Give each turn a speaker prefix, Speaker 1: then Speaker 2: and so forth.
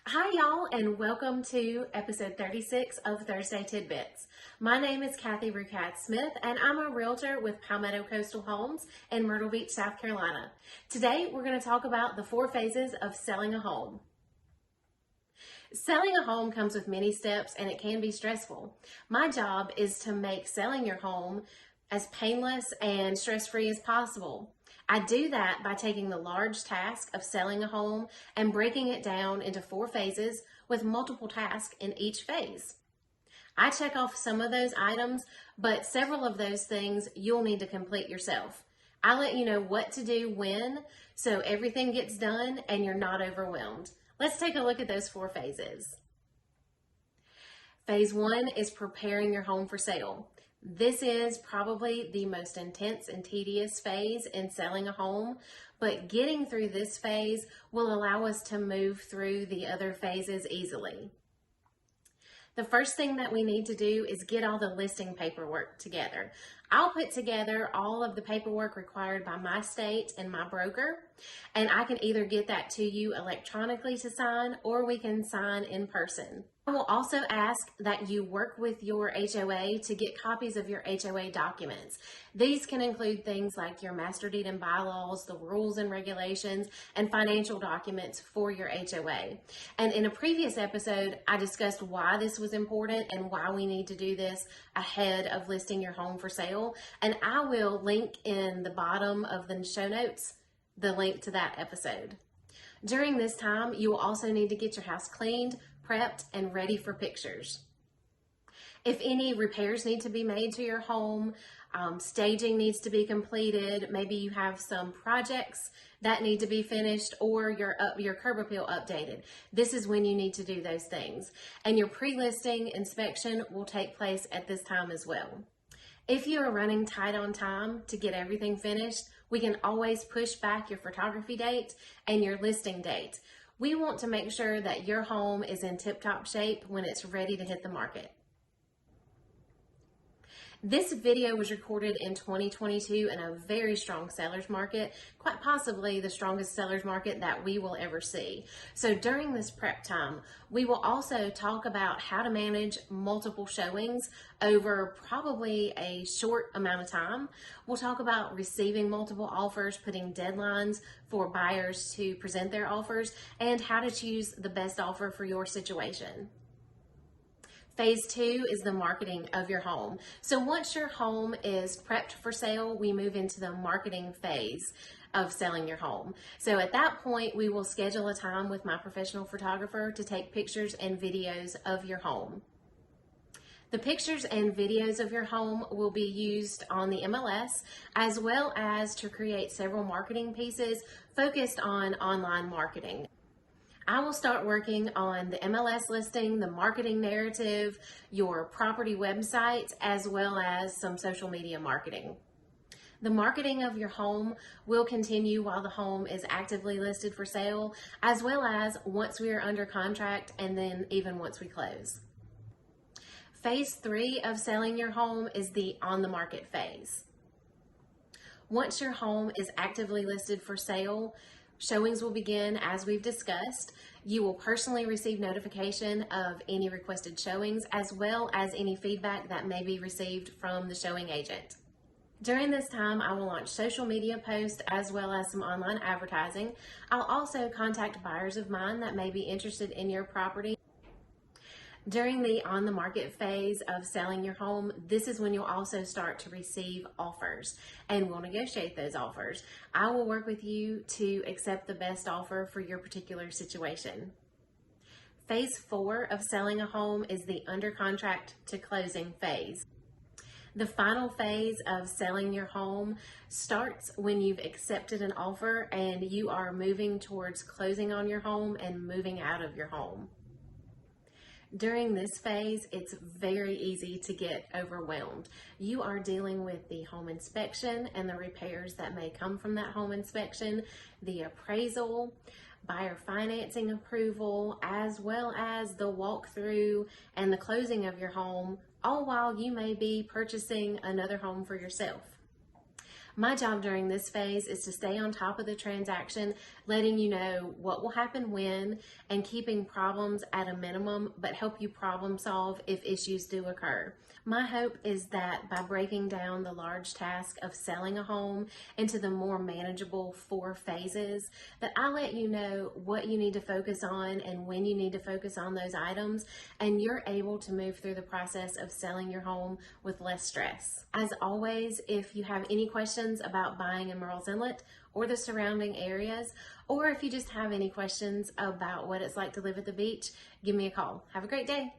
Speaker 1: Hi, y'all, and welcome to episode 36 of Thursday Tidbits. My name is Kathy Rucat Smith, and I'm a realtor with Palmetto Coastal Homes in Myrtle Beach, South Carolina. Today, we're going to talk about the 4 phases of selling a home. Selling a home comes with many steps, and it can be stressful. My job is to make selling your home as painless and stress-free as possible. I do that by taking the large task of selling a home and breaking it down into 4 phases with multiple tasks in each phase. I check off some of those items, but several of those things you'll need to complete yourself. I let you know what to do when, so everything gets done and you're not overwhelmed. Let's take a look at those 4 phases. Phase 1 is preparing your home for sale. This is probably the most intense and tedious phase in selling a home, but getting through this phase will allow us to move through the other phases easily. The first thing that we need to do is get all the listing paperwork together. I'll put together all of the paperwork required by my state and my broker, and I can either get that to you electronically to sign, or we can sign in person. I will also ask that you work with your HOA to get copies of your HOA documents. These can include things like your master deed and bylaws, the rules and regulations, and financial documents for your HOA. And in a previous episode, I discussed why this was important and why we need to do this ahead of listing your home for sale. And I will link in the bottom of the show notes the link to that episode. During this time, you will also need to get your house cleaned, prepped, and ready for pictures. If any repairs need to be made to your home, staging needs to be completed, maybe you have some projects that need to be finished, or your curb appeal updated. This is when you need to do those things. And your pre-listing inspection will take place at this time as well. If you are running tight on time to get everything finished, we can always push back your photography date and your listing date. We want to make sure that your home is in tip-top shape when it's ready to hit the market. This video was recorded in 2022 in a very strong seller's market, quite possibly the strongest seller's market that we will ever see. So during this prep time, we will also talk about how to manage multiple showings over probably a short amount of time. We'll talk about receiving multiple offers, putting deadlines for buyers to present their offers, and how to choose the best offer for your situation. Phase 2 is the marketing of your home. So once your home is prepped for sale, we move into the marketing phase of selling your home. So at that point, we will schedule a time with my professional photographer to take pictures and videos of your home. The pictures and videos of your home will be used on the MLS, as well as to create several marketing pieces focused on online marketing. I will start working on the MLS listing, the marketing narrative, your property website, as well as some social media marketing. The marketing of your home will continue while the home is actively listed for sale, as well as once we are under contract, and then even once we close. Phase 3 of selling your home is the on the market phase. Once your home is actively listed for sale, showings will begin as we've discussed. You will personally receive notification of any requested showings, as well as any feedback that may be received from the showing agent. During this time, I will launch social media posts as well as some online advertising. I'll also contact buyers of mine that may be interested in your property. During the on the market phase of selling your home, this is when you'll also start to receive offers, and we'll negotiate those offers. I will work with you to accept the best offer for your particular situation. Phase 4 of selling a home is the under contract to closing phase. The final phase of selling your home starts when you've accepted an offer and you are moving towards closing on your home and moving out of your home. During this phase, it's very easy to get overwhelmed. You are dealing with the home inspection and the repairs that may come from that home inspection, the appraisal, buyer financing approval, as well as the walkthrough and the closing of your home, all while you may be purchasing another home for yourself. My job during this phase is to stay on top of the transaction, letting you know what will happen when, and keeping problems at a minimum, but help you problem solve if issues do occur. My hope is that by breaking down the large task of selling a home into the more manageable 4 phases, that I let you know what you need to focus on and when you need to focus on those items, and you're able to move through the process of selling your home with less stress. As always, if you have any questions about buying in Murrells Inlet or the surrounding areas, or if you just have any questions about what it's like to live at the beach, give me a call. Have a great day.